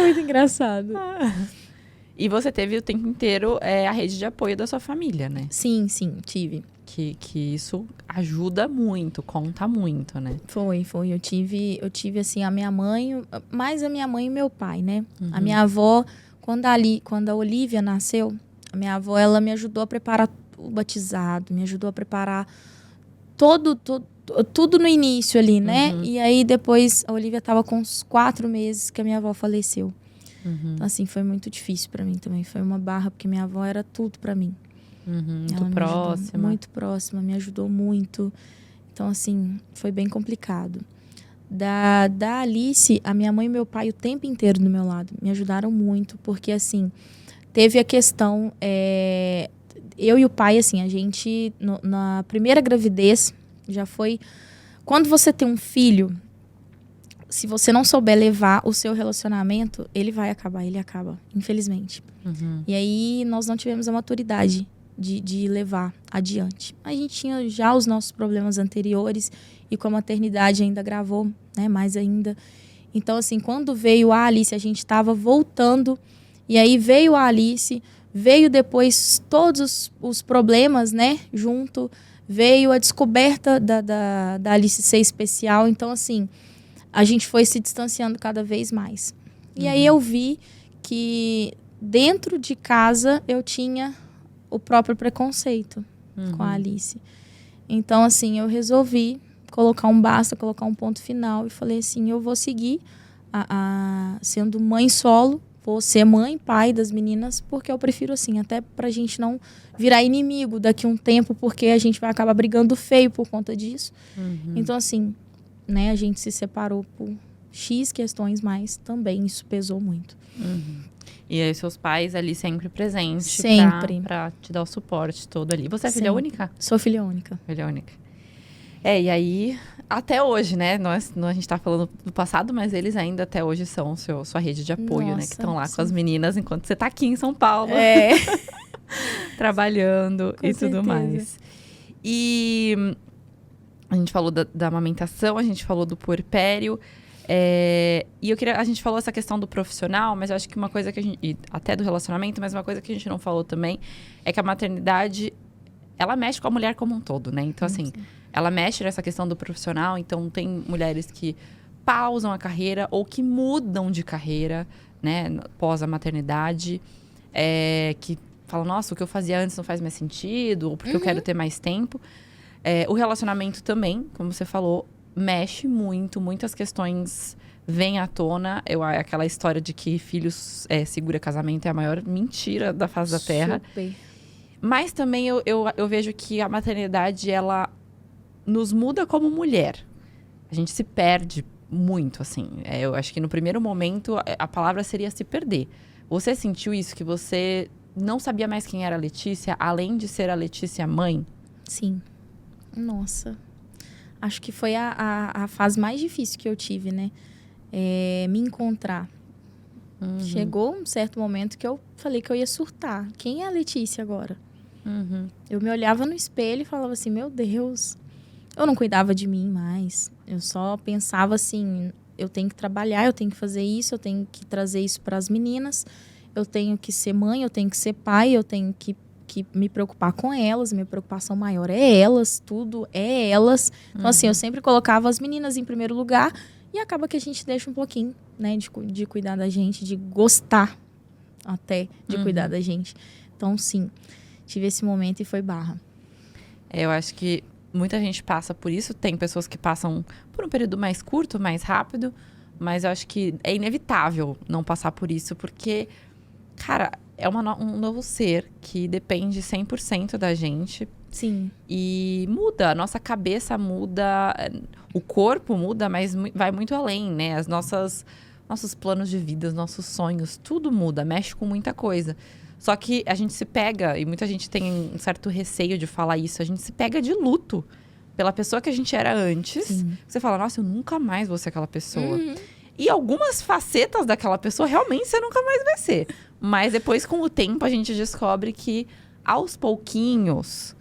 muito engraçado. E você teve o tempo inteiro a rede de apoio da sua família, né? Sim, tive. Que isso ajuda muito, conta muito, né? Foi. Eu tive assim, a minha mãe, mais a minha mãe e meu pai, né? A minha avó, quando a Olivia nasceu, a minha avó, ela me ajudou a preparar o batizado, me ajudou a preparar tudo no início ali, né? E aí, depois, a Olivia tava com uns 4 meses que a minha avó faleceu. Então, assim, foi muito difícil pra mim também. Foi uma barra, porque minha avó era tudo pra mim. Muito próxima. Muito próxima, me ajudou muito. Então, assim, foi bem complicado. Da Alice, a minha mãe e meu pai o tempo inteiro do meu lado. Me ajudaram muito, porque, assim, teve a questão... eu e o pai, assim, a gente, na primeira gravidez, já foi... Quando você tem um filho, se você não souber levar o seu relacionamento, ele acaba, infelizmente. E aí, nós não tivemos a maturidade de levar adiante. A gente tinha já os nossos problemas anteriores e com a maternidade ainda agravou, né, mais ainda. Então, assim, quando veio a Alice, a gente estava voltando, e aí veio a Alice, veio depois todos os problemas, né, junto, veio a descoberta da Alice ser especial. Então, assim, a gente foi se distanciando cada vez mais. E aí eu vi que dentro de casa eu tinha o próprio preconceito com a Alice. Então, assim, eu resolvi colocar um basta, colocar um ponto final e falei assim, eu vou seguir sendo mãe solo, vou ser mãe, pai das meninas, porque eu prefiro assim, até pra gente não virar inimigo daqui a um tempo, porque a gente vai acabar brigando feio por conta disso. Então, assim, né, a gente se separou por X questões, mas também isso pesou muito. E aí, seus pais ali sempre presentes. Sempre. Pra te dar o suporte todo ali. Você é filha única? Sou filha única. Filha única. E aí, até hoje, né? A gente tá falando do passado, mas eles ainda até hoje são sua rede de apoio, né? Que estão lá com as meninas, enquanto você tá aqui em São Paulo. Trabalhando Com certeza. Tudo mais. E a gente falou da amamentação, a gente falou do puerpério. E a gente falou essa questão do profissional, mas eu acho que uma coisa que e até do relacionamento, mas uma coisa que a gente não falou também é que a maternidade, ela mexe com a mulher como um todo, né? Então, assim, ela mexe nessa questão do profissional. Então, tem mulheres que pausam a carreira ou que mudam de carreira, né? Pós a maternidade, que falam, nossa, o que eu fazia antes não faz mais sentido, ou porque eu quero ter mais tempo. O relacionamento também, como você falou, mexe muito, muitas questões vêm à tona. Aquela história de que filhos segura casamento é a maior mentira da face da Terra. Super. Mas também eu vejo que a maternidade, ela nos muda como mulher. A gente se perde muito, assim. Eu acho que no primeiro momento a palavra seria se perder. Você sentiu isso, que você não sabia mais quem era a Letícia, além de ser a Letícia mãe? Sim. Nossa. Acho que foi a fase mais difícil que eu tive, né? Me encontrar. Chegou um certo momento que eu falei que eu ia surtar. Quem é a Letícia agora? Eu me olhava no espelho e falava assim, meu Deus. Eu não cuidava de mim mais. Eu só pensava assim, eu tenho que trabalhar, eu tenho que fazer isso, eu tenho que trazer isso para as meninas. Eu tenho que ser mãe, eu tenho que ser pai, eu tenho que me preocupar com elas, minha preocupação maior é elas, tudo é elas. Então, assim, eu sempre colocava as meninas em primeiro lugar e acaba que a gente deixa um pouquinho, né, de cuidar da gente, de gostar até de cuidar da gente. Então, sim, tive esse momento e foi barra. Eu acho que muita gente passa por isso, tem pessoas que passam por um período mais curto, mais rápido, mas eu acho que é inevitável não passar por isso, porque, cara, é um novo ser que depende 100% da gente. Sim. E muda, a nossa cabeça muda, o corpo muda, mas vai muito além, né? Nossos planos de vida, os nossos sonhos, tudo muda, mexe com muita coisa. Só que a gente se pega, e muita gente tem um certo receio de falar isso, a gente se pega de luto pela pessoa que a gente era antes. Sim. Você fala, nossa, eu nunca mais vou ser aquela pessoa. E algumas facetas daquela pessoa, realmente, você nunca mais vai ser. Mas depois, com o tempo, a gente descobre que, aos pouquinhos,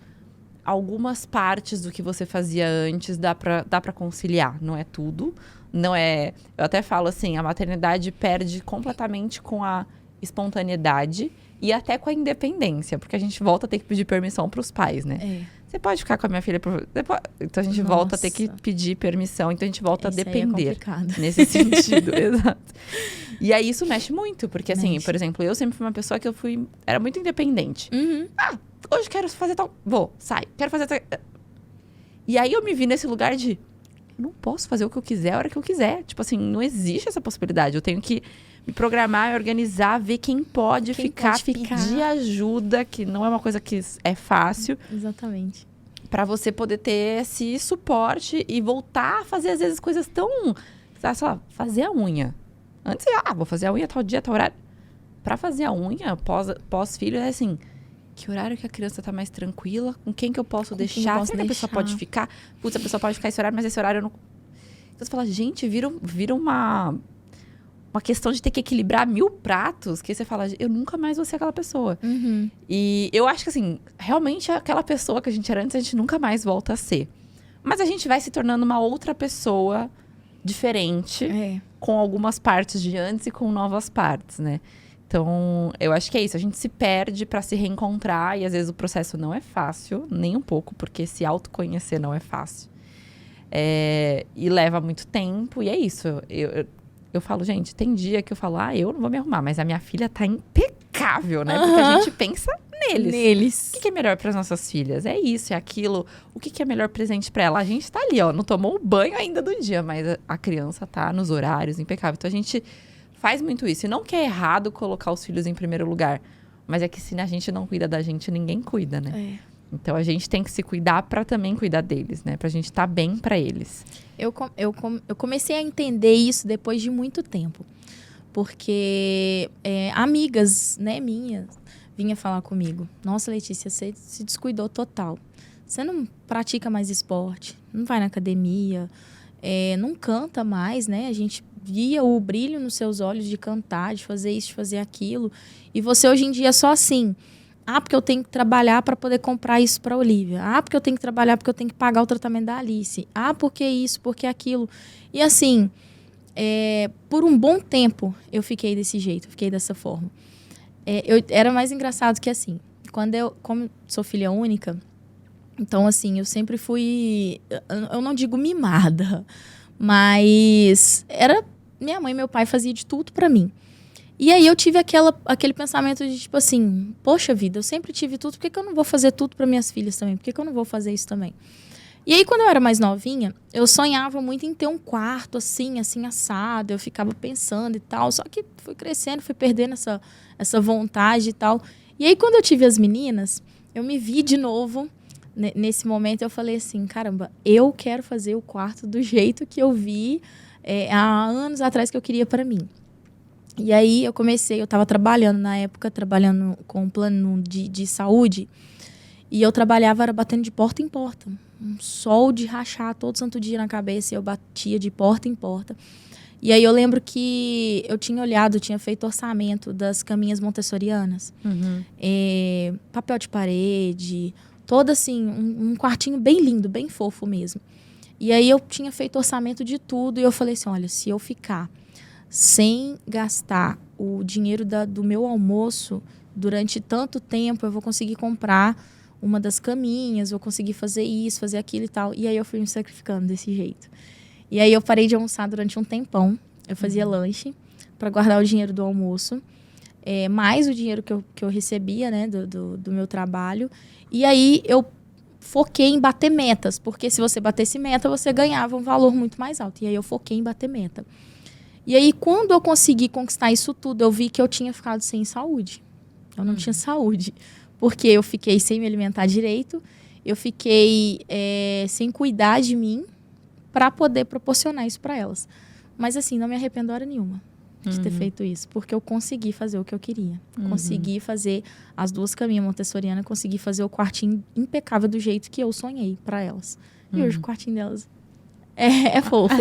algumas partes do que você fazia antes dá pra conciliar. Não é tudo, não é... Eu até falo assim, a maternidade perde completamente com a espontaneidade e até com a independência, porque a gente volta a ter que pedir permissão para os pais, né? Você pode ficar com a minha filha... Então, a gente volta a ter que pedir permissão. Então, a gente volta a depender. Nesse sentido, exato. E aí, isso mexe muito. Porque, assim, por exemplo, eu sempre fui uma pessoa que era muito independente. Hoje quero fazer tal... Vou, sai. Quero fazer tal... E aí, eu me vi nesse lugar de... Não posso fazer o que eu quiser a hora que eu quiser. Tipo assim, não existe essa possibilidade. Eu tenho que me programar, organizar, ver quem pode ficar, pedir ajuda, que não é uma coisa que é fácil. Exatamente. Pra você poder ter esse suporte e voltar a fazer, às vezes, coisas tão... Sei lá, fazer a unha. Antes, vou fazer a unha tal dia, tal horário. Pra fazer a unha, pós-filho, é assim... Que horário que a criança tá mais tranquila? Com quem que eu posso deixar? Será que a pessoa pode ficar? Putz, a pessoa pode ficar esse horário, mas esse horário eu não... Então, você fala, gente, vira uma questão de ter que equilibrar 1000 pratos, que você fala, eu nunca mais vou ser aquela pessoa. E eu acho que, assim, realmente aquela pessoa que a gente era antes, a gente nunca mais volta a ser. Mas a gente vai se tornando uma outra pessoa diferente, com algumas partes de antes e com novas partes, né? Então, eu acho que é isso. A gente se perde pra se reencontrar e, às vezes, o processo não é fácil, nem um pouco, porque se autoconhecer não é fácil. E leva muito tempo, e é isso. Eu falo, gente, tem dia que eu falo, eu não vou me arrumar, mas a minha filha tá impecável, né? Porque a gente pensa neles. O que é melhor para as nossas filhas? É isso, é aquilo. O que é melhor presente para ela? A gente tá ali, não tomou o banho ainda do dia, mas a criança tá nos horários, impecável. Então, a gente faz muito isso. E não que é errado colocar os filhos em primeiro lugar, mas é que se a gente não cuida da gente, ninguém cuida, né? Então, a gente tem que se cuidar para também cuidar deles, né? Pra gente estar bem para eles. Eu comecei a entender isso depois de muito tempo. Porque amigas, né, minhas, vinha falar comigo. Nossa, Letícia, você se descuidou total. Você não pratica mais esporte, não vai na academia, não canta mais, né? A gente via o brilho nos seus olhos de cantar, de fazer isso, de fazer aquilo. E você hoje em dia é só assim... porque eu tenho que trabalhar para poder comprar isso para a Olivia. Porque eu tenho que trabalhar porque eu tenho que pagar o tratamento da Alice. Porque isso, porque aquilo. E assim, por um bom tempo eu fiquei desse jeito, fiquei dessa forma. Era mais engraçado que assim, como sou filha única, então assim, eu sempre fui, eu não digo mimada, mas minha mãe e meu pai faziam de tudo para mim. E aí eu tive aquele pensamento de tipo assim, poxa vida, eu sempre tive tudo, por que eu não vou fazer tudo para minhas filhas também? Por que eu não vou fazer isso também? E aí quando eu era mais novinha, eu sonhava muito em ter um quarto assim assado, eu ficava pensando e tal, só que fui crescendo, fui perdendo essa vontade e tal. E aí quando eu tive as meninas, eu me vi de novo, nesse momento eu falei assim, caramba, eu quero fazer o quarto do jeito que eu vi há anos atrás que eu queria para mim. E aí eu estava trabalhando na época, com um plano de saúde, e eu era batendo de porta em porta. Um sol de rachar todo santo dia na cabeça, e eu batia de porta em porta. E aí eu lembro que eu tinha feito orçamento das caminhas montessorianas, papel de parede, todo assim, um quartinho bem lindo, bem fofo mesmo. E aí eu tinha feito orçamento de tudo, e eu falei assim, olha, se eu ficar sem gastar o dinheiro do meu almoço durante tanto tempo, eu vou conseguir comprar uma das caminhas, vou conseguir fazer isso, fazer aquilo e tal. E aí eu fui me sacrificando desse jeito. E aí eu parei de almoçar durante um tempão. Eu fazia lanche para guardar o dinheiro do almoço, mais o dinheiro que eu recebia, né, do meu trabalho. E aí eu foquei em bater metas, porque se você batesse meta, você ganhava um valor muito mais alto. E aí eu foquei em bater meta. E aí, quando eu consegui conquistar isso tudo, eu vi que eu tinha ficado sem saúde. Eu não tinha saúde. Porque eu fiquei sem me alimentar direito, eu fiquei sem cuidar de mim para poder proporcionar isso para elas. Mas, assim, não me arrependo hora nenhuma de ter feito isso. Porque eu consegui fazer o que eu queria. Consegui fazer as 2 caminhas montessorianas, consegui fazer o quartinho impecável do jeito que eu sonhei para elas. E hoje o quartinho delas é fofo.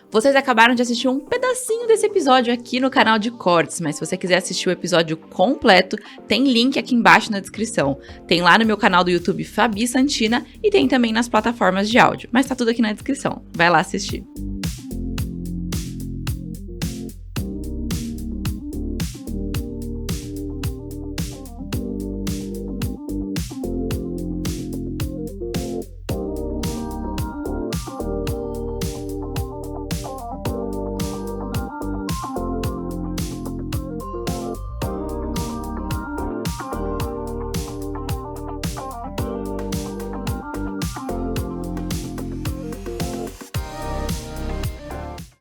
Vocês acabaram de assistir um pedacinho desse episódio aqui no canal de cortes, mas se você quiser assistir o episódio completo, tem link aqui embaixo na descrição. Tem lá no meu canal do YouTube Fabi Santina e tem também nas plataformas de áudio, mas tá tudo aqui na descrição. Vai lá assistir.